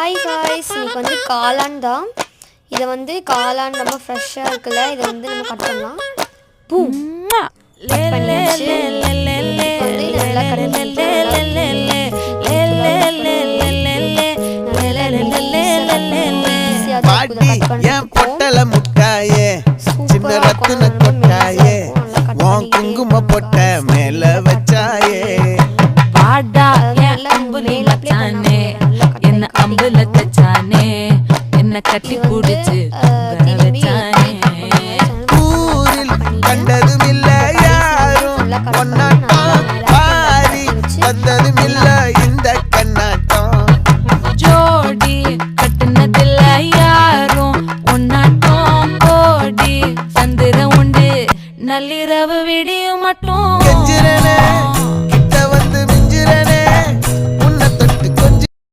Hi guys, இன்னைக்கு வந்து காளான் தான். இதை வந்து காளான் ரொம்ப ஃப்ரெஷ்ஷாக இருக்குல்ல, இதை வந்து நம்ம கட் பண்ணலாம். பூம் பண்ணியாச்சு. வந்து இதை நல்லா கட் பண்ணிட்டு குங்கும பொட்ட மேல வச்சாயே பாடா அம்புலி மச்சானே என்ன அம்புல தச்சானே என்ன கட்டி புடிச்சு